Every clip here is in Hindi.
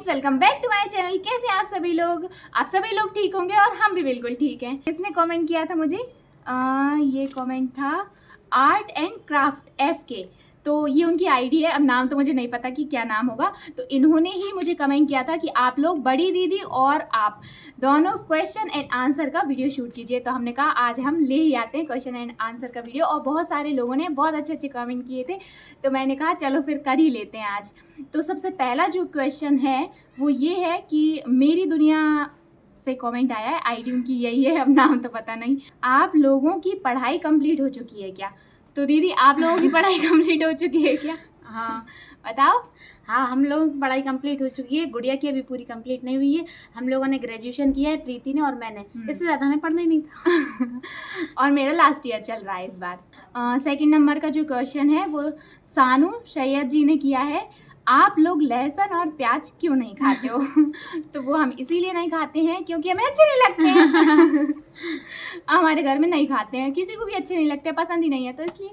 Friends, welcome back to my channel. कैसे हैं आप सभी लोग? आप सभी लोग ठीक होंगे और हम भी बिल्कुल ठीक हैं। किसने कमेंट किया था मुझे? ये कमेंट था आर्ट एंड क्राफ्ट एफ के। तो ये उनकी आईडी है। अब नाम तो मुझे नहीं पता कि क्या नाम होगा। तो इन्होंने ही मुझे कमेंट किया था कि आप लोग बड़ी दीदी और आप दोनों क्वेश्चन एंड आंसर का वीडियो शूट कीजिए। तो हमने कहा आज हम ले ही आते हैं क्वेश्चन एंड आंसर का वीडियो। और बहुत सारे लोगों ने बहुत अच्छे अच्छे कमेंट किए थे, तो मैंने कहा चलो फिर कर ही लेते हैं आज। तो सबसे पहला जो क्वेश्चन है वो ये है कि मेरी दुनिया से कमेंट आया है, आईडी उनकी यही है, अब नाम तो पता नहीं। आप लोगों की पढ़ाई कंप्लीट हो चुकी है क्या? तो दीदी, आप लोगों की पढ़ाई कंप्लीट हो चुकी है क्या? हाँ बताओ। हाँ, हम लोगों की पढ़ाई कंप्लीट हो चुकी है। गुड़िया की अभी पूरी कंप्लीट नहीं हुई है। हम लोगों ने ग्रेजुएशन किया है, प्रीति ने और मैंने। इससे ज़्यादा हमें पढ़ना ही नहीं था। और मेरा लास्ट ईयर चल रहा है इस बार। सेकंड नंबर का जो क्वेश्चन है वो सानू सैयद जी ने किया है। आप लोग लहसुन और प्याज क्यों नहीं खाते हो? तो वो हम इसीलिए नहीं खाते हैं क्योंकि हमें अच्छे नहीं लगते हैं। हमारे घर में नहीं खाते हैं, किसी को भी अच्छे नहीं लगते, पसंद ही नहीं है, तो इसलिए।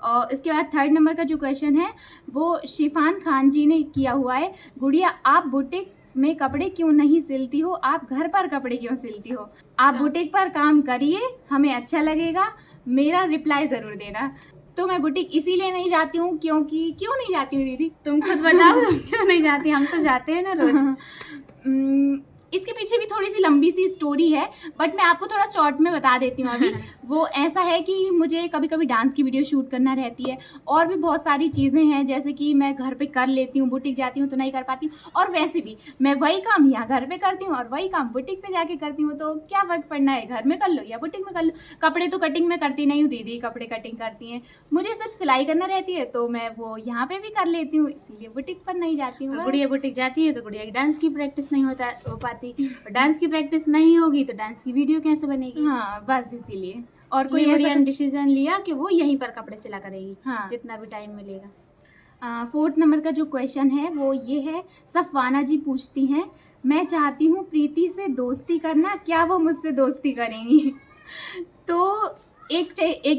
और इसके बाद थर्ड नंबर का जो क्वेश्चन है वो शिफान खान जी ने किया हुआ है। गुड़िया, आप बुटीक में कपड़े क्यों नहीं सिलती हो? आप घर पर कपड़े क्यों सिलती हो? आप बुटीक पर काम करिए, हमें अच्छा लगेगा। मेरा रिप्लाई ज़रूर देना। तो मैं बुटीक इसीलिए नहीं जाती हूँ क्योंकि क्यों नहीं जाती हूँ दीदी? तुम खुद बताओ, तुम क्यों नहीं जाती? हम तो जाते हैं ना रोज। इसके पीछे भी थोड़ी सी लंबी सी स्टोरी है, बट मैं आपको थोड़ा शॉर्ट में बता देती हूँ अभी। वो ऐसा है कि मुझे कभी कभी डांस की वीडियो शूट करना रहती है और भी बहुत सारी चीज़ें हैं, जैसे कि मैं घर पे कर लेती हूँ, बुटीक जाती हूँ तो नहीं कर पाती हूँ। और वैसे भी मैं वही काम यहाँ घर पे करती हूँ और वही काम बुटीक पे जाके करती हूँ, तो क्या फर्क पड़ना है, घर में कर लो या बुटीक में कर लो। कपड़े तो कटिंग में करती नहीं हूँ, दीदी कपड़े कटिंग करती हैं। मुझे सिर्फ सिलाई करना रहती है तो मैं वो यहाँ पे भी कर लेती हूँ, इसीलिए बुटीक पर नहीं जाती हूँ। गुड़िया बुटीक जाती है तो गुड़िया की डांस की प्रैक्टिस नहीं हो पाती, और डांस की प्रैक्टिस नहीं होगी तो डांस की वीडियो कैसे बनेगी? हाँ, बस इसीलिए। और कोई गुड़िया ने डिसीजन लिया कि वो यहीं पर कपड़े सिला करेगी। हाँ, जितना भी टाइम मिलेगा। फोर्थ नंबर का जो क्वेश्चन है वो ये है, सफवाना जी पूछती हैं, मैं चाहती हूँ प्रीति से दोस्ती करना, क्या वो मुझसे दोस्ती करेंगी? तो एक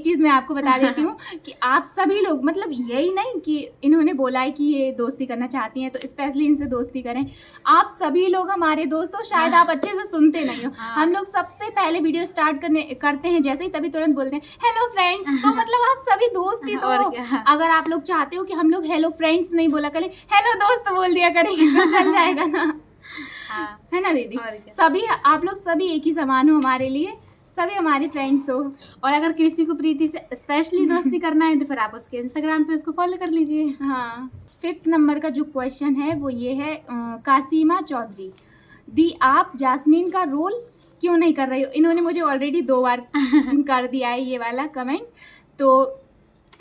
चीज़ मैं आपको बता देती हूँ कि आप सभी लोग, मतलब यही नहीं कि इन्होंने बोला है कि ये दोस्ती करना चाहती हैं तो स्पेशली इनसे दोस्ती करें। आप सभी लोग हमारे दोस्त हो, शायद आप अच्छे से सुनते नहीं हो। हम लोग सबसे पहले वीडियो स्टार्ट करते हैं जैसे ही, तभी तुरंत बोलते हैं हेलो फ्रेंड्स। तो मतलब आप सभी दोस्त ही तो हो। अगर आप लोग चाहते हो कि हम लोग हेलो फ्रेंड्स नहीं बोला करें, हेलो दोस्त बोल दिया करेंगे तो चल जाएगा ना। है ना दीदी? सभी आप लोग सभी एक ही समान हो हमारे लिए, सभी हमारे फ्रेंड्स हो। और अगर किसी को प्रीति से स्पेशली दोस्ती करना है तो फिर आप उसके इंस्टाग्राम पे उसको फॉलो कर लीजिए। हाँ। फिफ्थ नंबर का जो क्वेश्चन है वो ये है, कासीमा चौधरी दी, आप जास्मीन का रोल क्यों नहीं कर रही हो? इन्होंने मुझे ऑलरेडी 2 बार कर दिया है ये वाला कमेंट, तो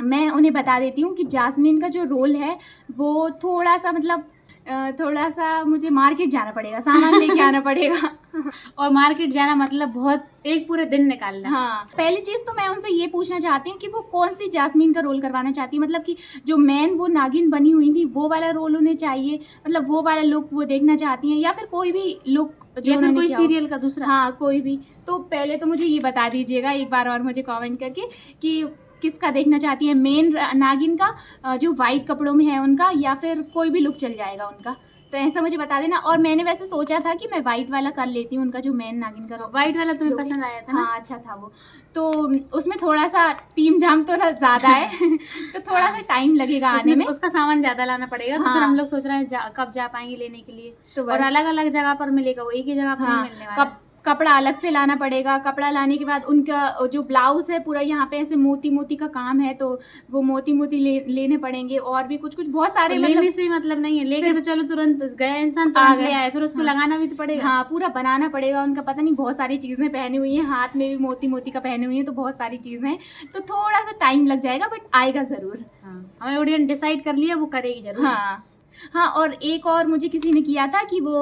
मैं उन्हें बता देती हूँ कि जास्मीन का जो रोल है वो थोड़ा सा मुझे मार्केट जाना पड़ेगा, सामान लेके आना पड़ेगा। और मार्केट जाना मतलब बहुत एक पूरे दिन निकालना। हाँ, पहली चीज़ तो मैं उनसे ये पूछना चाहती हूँ कि वो कौन सी जास्मीन का रोल करवाना चाहती है। मतलब कि जो मैन वो नागिन बनी हुई थी वो वाला रोल उन्हें चाहिए, मतलब वो वाला लुक वो देखना चाहती हैं, या फिर कोई भी लुक या फिर कोई सीरियल का दूसरा। हाँ, कोई भी। तो पहले तो मुझे ये बता दीजिएगा एक बार और मुझे कमेंट करके कि किसका देखना चाहती है, मेन नागिन का जो वाइट कपड़ों में है उनका, या फिर कोई भी लुक चल जाएगा उनका, तो ऐसा मुझे बता देना। और मैंने वैसे सोचा था कि मैं वाइट वाला कर लेती हूँ, उनका जो मेन नागिन का वाइट वाला तुम्हें पसंद आया था ना? हाँ, अच्छा था वो। तो उसमें थोड़ा सा टीम जाम थोड़ा ज़्यादा है तो थोड़ा सा टाइम लगेगा आने में, उसका सामान ज़्यादा लाना पड़ेगा। तो फिर हम लोग सोच रहे हैं कब जा पाएंगे लेने के लिए। तो और अलग अलग जगह पर मिलेगा, वो एक ही जगह पर नहीं मिलने वाला। कपड़ा अलग से लाना पड़ेगा। कपड़ा लाने के बाद उनका जो ब्लाउज है पूरा यहाँ पे ऐसे मोती मोती का काम है, तो वो मोती मोती लेने पड़ेंगे। और भी कुछ बहुत सारे, लेने से मतलब नहीं है, लेके तो चलो तुरंत गया इंसान तुरंत ले आए, फिर उसको लगाना भी तो पड़ेगा। हाँ, पूरा बनाना पड़ेगा उनका। पता नहीं बहुत सारी चीज़ें पहनी हुई हैं, हाथ में भी मोती मोती का पहने हुई हैं, तो बहुत सारी चीज़ें हैं, तो थोड़ा सा टाइम लग जाएगा, बट आएगा ज़रूर। हाँ, हमें ऑडियंस डिसाइड कर लिया, वो करेगी जरूर। हाँ, और एक और मुझे किसी ने किया था कि वो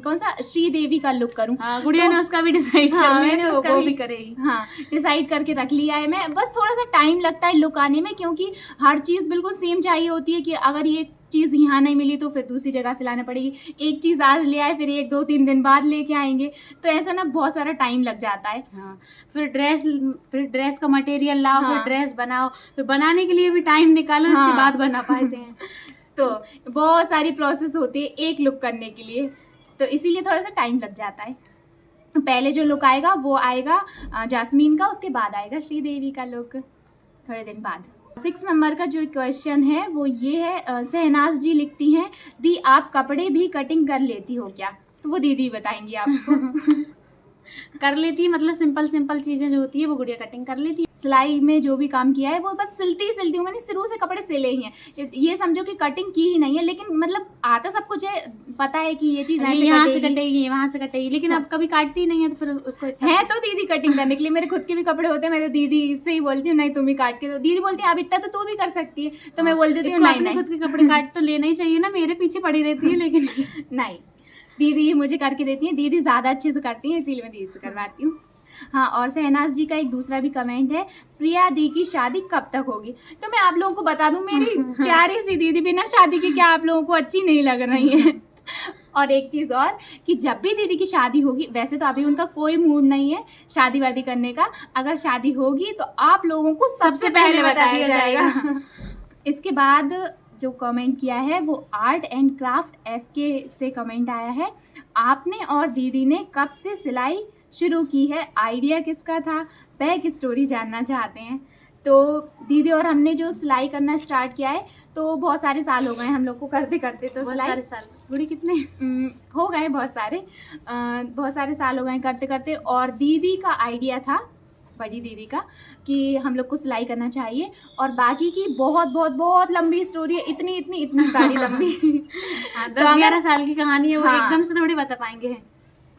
कौन सा श्रीदेवी का लुक करूं। हाँ, गुड़िया ने उसका भी डिसाइड कर लिया, उसका भी करेगी। हाँ, डिसाइड करके रख लिया है मैं। बस थोड़ा सा टाइम लगता है लुक आने में, क्योंकि हर चीज़ बिल्कुल सेम चाहिए होती है कि अगर ये चीज़ यहाँ नहीं मिली तो फिर दूसरी जगह से लाना पड़ेगी। एक चीज़ आज ले आए फिर 1-2-3 दिन बाद लेके आएंगे, तो ऐसा ना बहुत सारा टाइम लग जाता है। हाँ, फिर ड्रेस का मटेरियल लाओ, फिर ड्रेस बनाओ, फिर बनाने के लिए भी टाइम निकालो, इसके बाद बना पाते हैं। तो बहुत सारी प्रोसेस होती है एक लुक करने के लिए, तो इसीलिए थोड़ा सा टाइम लग जाता है। पहले जो लुक आएगा वो आएगा जास्मीन का, उसके बाद आएगा श्रीदेवी का लुक थोड़े दिन बाद। 6 नंबर का जो क्वेश्चन है वो ये है, शहनाज जी लिखती हैं, दी आप कपड़े भी कटिंग कर लेती हो क्या? तो वो दीदी बताएंगी आपको। कर लेती है, मतलब सिंपल सिंपल चीजें जो होती है वो गुड़िया कटिंग कर लेती है। सिलाई में जो भी काम किया है वो बस सिलती हूँ, मैंने शुरू से कपड़े सिले ही हैं। ये समझो कि कटिंग की ही नहीं है, लेकिन मतलब आता सब कुछ है, पता है कि ये चीज़ यहाँ से कटेगी वहाँ से कटेगी, लेकिन अब कभी काटती नहीं है तो फिर उसको है तो दीदी कटिंग करने के लिए। मेरे खुद के भी कपड़े होते हैं, मैं तो दीदी से ही बोलती हूँ नहीं तुम ही काट के दो। दीदी बोलती है अब इतना तो तू भी कर सकती है, तो मैं बोल देती हूँ नहीं, खुद के कपड़े काट तो लेना ही चाहिए ना, मेरे पीछे पड़ी रहती है लेकिन नहीं, दीदी ये मुझे करके देती हैं, दीदी ज़्यादा अच्छे से करती हैं, इसीलिए मैं दीदी से करवाती हूँ। हाँ, और शहनाज जी का एक दूसरा भी कमेंट है, प्रिया दी की शादी कब तक होगी? तो मैं आप लोगों को बता दूं, मेरी प्यारी सी दीदी बिना शादी के क्या आप लोगों को अच्छी नहीं लग रही है। और एक चीज़ और कि जब भी दीदी की शादी होगी, वैसे तो अभी उनका कोई मूड नहीं है शादी वादी करने का, अगर शादी होगी तो आप लोगों को सबसे पहले बता दिया जाएगा। इसके बाद जो कमेंट किया है वो आर्ट एंड क्राफ्ट FK से कमेंट आया है, आपने और दीदी ने कब से सिलाई शुरू की है, आइडिया किसका था, बैक स्टोरी जानना चाहते हैं। तो दीदी और हमने जो सिलाई करना स्टार्ट किया है तो बहुत सारे साल हो गए हम लोग को करते करते, तो बहुत सिलाई सारे साल, बूढ़ी कितने हो गए, बहुत सारे साल हो गए करते करते। और दीदी का आइडिया था, बड़ी दीदी का, कि हम लोग को सिलाई करना चाहिए, और बाकी की बहुत बहुत बहुत लंबी स्टोरी है, इतनी सारी लंबी 10-11 साल की कहानी है वो, हाँ, एकदम से थोड़ी बता पाएंगे।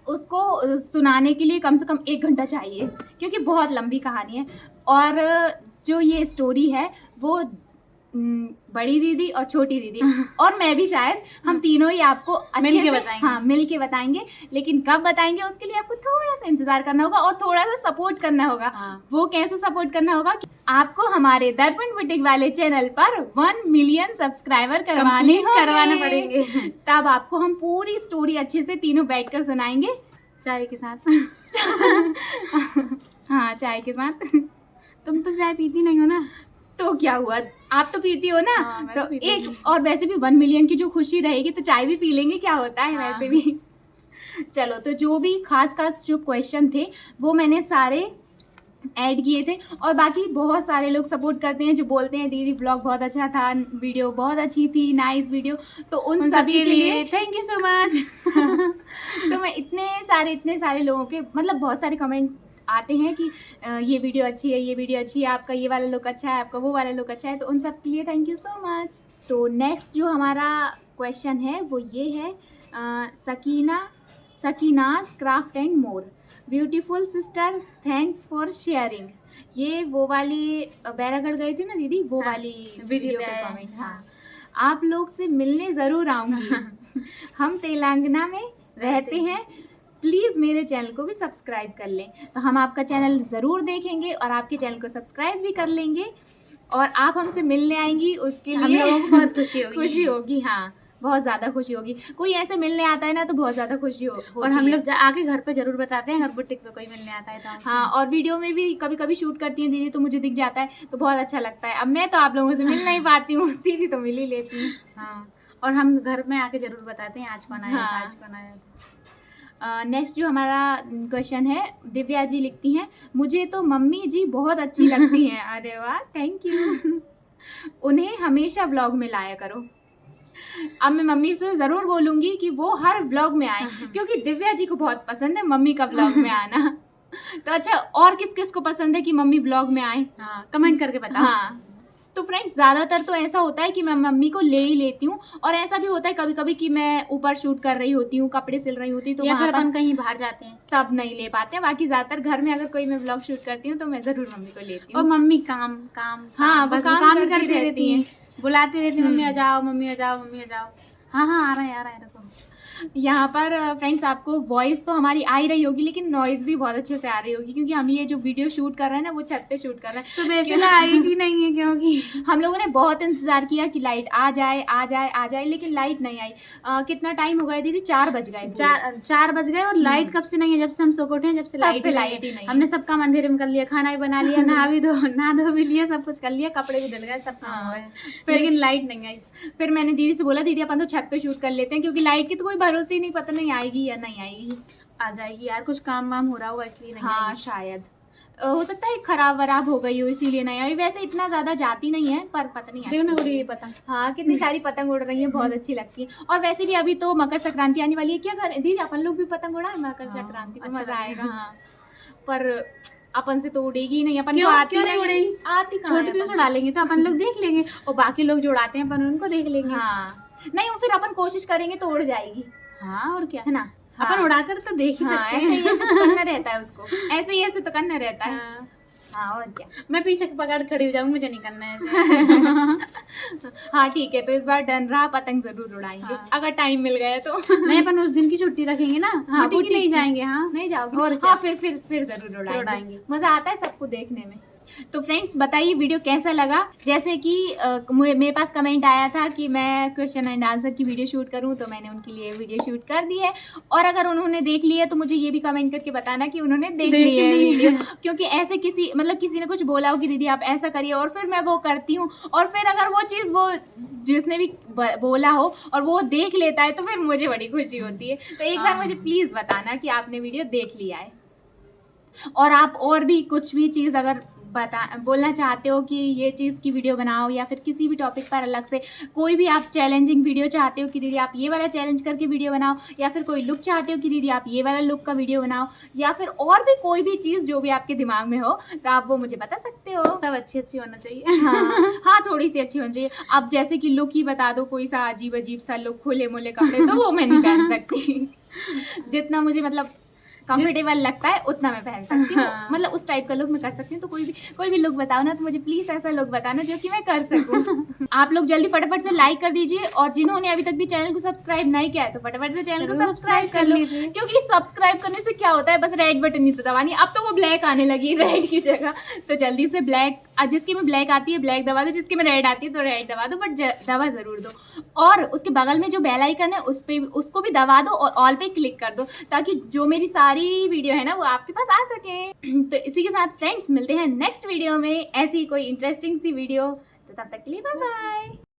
उसको सुनाने के लिए कम से कम 1 घंटा चाहिए, क्योंकि बहुत लंबी कहानी है। और जो ये स्टोरी है वो बड़ी दीदी और छोटी दीदी और मैं भी, शायद हम तीनों ही आपको मिल के बताएंगे। हाँ, मिल के बताएंगे, लेकिन कब बताएंगे उसके लिए आपको थोड़ा सा इंतजार करना होगा और थोड़ा सा सपोर्ट करना होगा। हाँ। वो कैसे सपोर्ट करना होगा कि आपको हमारे दर्पण बुटीक वाले चैनल पर 1 मिलियन सब्सक्राइबर करवाने पड़ेंगे, तब आपको हम पूरी स्टोरी अच्छे से तीनों बैठकर सुनाएंगे, चाय के साथ। हाँ, चाय के साथ। तुम तो चाय पीती नहीं हो ना? तो क्या हुआ, आप तो पीती हो ना। हाँ, तो एक और वैसे भी 1 मिलियन की जो खुशी रहेगी तो चाय भी पी लेंगे, क्या होता है। हाँ। वैसे भी चलो, तो जो भी खास जो क्वेश्चन थे वो मैंने सारे ऐड किए थे, और बाकी बहुत सारे लोग सपोर्ट करते हैं जो बोलते हैं दीदी ब्लॉग बहुत अच्छा था, वीडियो बहुत अच्छी थी, नाइस वीडियो, तो उन सभी के लिए थैंक यू सो मच। तो मैं इतने सारे लोगों के, मतलब बहुत सारे कमेंट आते हैं कि ये वीडियो अच्छी है, ये वीडियो अच्छी है, आपका ये वाला लुक अच्छा है, आपका वो वाला लुक अच्छा है, तो उन सब के लिए थैंक यू सो मच। तो नेक्स्ट जो हमारा क्वेश्चन है वो ये है, Sakina's craft and more, beautiful sister, thanks for sharing. ये वो वाली बैरागढ़ गई थी ना दीदी, वो हाँ, वाली वीडियो पे पे कमेंट। हाँ, आप लोग से मिलने ज़रूर आऊँगी। हम तेलंगाना में रहते हैं, प्लीज़ मेरे चैनल को भी सब्सक्राइब कर लें। तो हम आपका चैनल ज़रूर देखेंगे और आपके चैनल को सब्सक्राइब भी कर लेंगे, और आप हमसे मिलने आएंगी, उसके हम लिए लोगों को बहुत खुशी होगी। हाँ, बहुत ज़्यादा खुशी होगी। कोई ऐसे मिलने आता है ना तो बहुत ज़्यादा खुशी होती और हम लोग आके घर पे ज़रूर बताते हैं अगर बुटीक पे कोई मिलने आता है तो। हाँ, और वीडियो में भी कभी कभी शूट करती हैं दीदी, तो मुझे दिख जाता है, तो बहुत अच्छा लगता है। अब मैं तो आप लोगों से मिल नहीं पाती हूँ, दीदी तो मिल ही लेती हूँ। हाँ, और हम घर में आके ज़रूर बताते हैं आज कौन आया था, आज कौन आया था। नेक्स्ट जो हमारा क्वेश्चन है, दिव्या जी लिखती हैं, मुझे तो मम्मी जी बहुत अच्छी लगती हैं। अरे वाह, थैंक यू। उन्हें हमेशा व्लॉग में लाया करो। अब मैं मम्मी से ज़रूर बोलूँगी कि वो हर व्लॉग में आए, क्योंकि दिव्या जी को बहुत पसंद है मम्मी का व्लॉग में आना। तो अच्छा, और किस किस को पसंद है कि मम्मी व्लॉग में आए? हाँ, कमेंट करके बताओ। हाँ, तो फ्रेंड्स ज़्यादातर तो ऐसा होता है कि मैं मम्मी को ले ही लेती हूँ, और ऐसा भी होता है कभी कभी कि मैं ऊपर शूट कर रही होती हूँ, कपड़े सिल रही होती हूँ, तो या वहाँ फिर पर अपन कहीं बाहर जाते हैं तब नहीं ले पाते हैं। बाकी ज़्यादातर घर में अगर कोई मैं व्लॉग शूट करती हूँ तो मैं ज़रूर मम्मी को लेती और हूँ। मम्मी काम हाँ, बस वो काम ही करती करती रहती हैं, बुलाती रहती, मम्मी आ जाओ, मम्मी आ जाओ, मम्मी आ जाओ। हाँ हाँ आ रहा है देखो। यहाँ पर फ्रेंड्स आपको वॉइस तो हमारी आ ही रही होगी, लेकिन नॉइज़ भी बहुत अच्छे से आ रही होगी, क्योंकि हम ये जो वीडियो शूट कर रहे हैं ना वो छत पे शूट कर रहे हैं। सुबह से लाइट ही नहीं है, क्योंकि हम लोगों ने बहुत इंतज़ार किया कि लाइट आ जाए, लेकिन लाइट नहीं आई। कितना टाइम हो गया दीदी? 4 बज गए। 4 बज गए और लाइट कब से नहीं है? जब से हम सो के उठे हैं, जब से लाइट ही नहीं। हमने सब काम अंधेरे में कर लिया, खाना भी बना लिया, नहा धो भी लिया, सब कुछ कर लिया, कपड़े भी धुल गए, सब काम हो गए, लेकिन लाइट नहीं आई। फिर मैंने दीदी से बोला दीदी अपन तो छत पे शूट कर लेते हैं, क्योंकि लाइट की तो कोई भरोसे ही नहीं, पता नहीं आएगी या नहीं आएगी। आ जाएगी यार, कुछ काम वाम हो रहा होगा इसलिए नहीं हाँ आएगी। शायद हो सकता है खराब वराब हो गई हो इसीलिए नहीं आई। वैसे इतना ज्यादा जाती नहीं है, पर पता नहीं देखो ना उड़ी पता। हाँ कितनी सारी पतंग उड़ रही है, बहुत अच्छी लगती है। और वैसे भी अभी तो मकर संक्रांति आने वाली है, क्या करें दीदी अपन लोग भी पतंग उड़ाएं मकर संक्रांति पे, अच्छा मजा आएगा। हाँ पर अपन से तो उड़ेगी ही नहीं, अपन क्यों? को आती क्यों नहीं उड़ेगी? आती कहाँ छोटे है भी अपन उड़ा लेंगे तो अपन लोग देख लेंगे, और बाकी लोग जो उड़ाते हैं अपन उनको देख लेंगे। हाँ नहीं फिर अपन कोशिश करेंगे तो उड़ जाएगी। हाँ और क्या है ना? अपन उड़ाकर तो देख ही हाँ सकते ऐसे हैं। ही ऐसे तो करना रहता है उसको, ऐसे ही ऐसे तो करना रहता है। हाँ। हाँ और क्या। मैं पीछे पकड़ खड़ी हो जाऊंगी, मुझे नहीं करना है ऐसे। हाँ ठीक है, तो इस बार डन रहा, पतंग जरूर उड़ाएंगे। हाँ। अगर टाइम मिल गया तो। नहीं अपन उस दिन की छुट्टी रखेंगे ना, हाँ, छुट्टी वो की नहीं ठीक है। जाएंगे। हाँ नहीं जाओगे? और क्या? हाँ फिर जरूर उड़ाएंगे। मजा आता है सबको देखने में। तो फ्रेंड्स बताइए वीडियो कैसा लगा। जैसे कि मेरे पास कमेंट आया था कि मैं क्वेश्चन एंड आंसर की वीडियो शूट करूं, तो मैंने उनके लिए वीडियो शूट कर दी है। और अगर उन्होंने देख ली है तो मुझे ये भी कमेंट करके बताना कि उन्होंने देख ली है वीडियो। क्योंकि ऐसे किसी ने कुछ बोला हो कि दीदी आप ऐसा करिए, और फिर मैं वो करती हूँ, और फिर अगर वो चीज़ वो जिसने भी बोला हो और वो देख लेता है तो फिर मुझे बड़ी खुशी होती है। तो एक बार मुझे प्लीज़ बताना कि आपने वीडियो देख लिया है। और आप और भी कुछ भी चीज़ अगर बोलना चाहते हो कि ये चीज़ की वीडियो बनाओ, या फिर किसी भी टॉपिक पर अलग से कोई भी आप चैलेंजिंग वीडियो चाहते हो कि दीदी आप ये वाला चैलेंज करके वीडियो बनाओ, या फिर कोई लुक चाहते हो कि दीदी आप ये वाला लुक का वीडियो बनाओ, या फिर और भी कोई भी चीज़ जो भी आपके दिमाग में हो, तो आप वो मुझे बता सकते हो। सब अच्छी होना चाहिए। हाँ थोड़ी सी अच्छी होनी चाहिए। अब जैसे कि लुक ही बता दो, कोई सा अजीब सा लुक, खुले मुले कपड़े, तो वो मैं नहीं पहन सकती। जितना मुझे मतलब कंफर्टेबल लगता है उतना मैं पहन सकती हूँ। हाँ। मतलब उस टाइप का लुक मैं कर सकती हूँ। तो कोई भी लुक बताओ ना, तो मुझे प्लीज ऐसा लुक बताना जो कि मैं कर सकूँ। आप लोग जल्दी फटाफट से लाइक कर दीजिए, और जिन्होंने अभी तक भी चैनल को सब्सक्राइब नहीं किया है तो फटाफट से चैनल को सब्सक्राइब कर लीजिए। क्योंकि सब्सक्राइब करने से क्या होता है, बस रेड बटन ही तो दबानी, अब तो वो ब्लैक आने लगी रेड की जगह। तो जल्दी से ब्लैक, जिसकी में ब्लैक आती है ब्लैक दबा दो, जिसकी में रेड आती है तो रेड दबा दो, बट दबा जरूर दो। और उसके बगल में जो बेल आइकन है उसको भी दबा दो, और ऑल पे क्लिक कर दो, ताकि जो मेरी सारी वीडियो है ना वो आपके पास आ सके। तो इसी के साथ फ्रेंड्स मिलते हैं नेक्स्ट वीडियो में, ऐसी कोई इंटरेस्टिंग सी वीडियो। तो तब तक के लिए बाय बाय।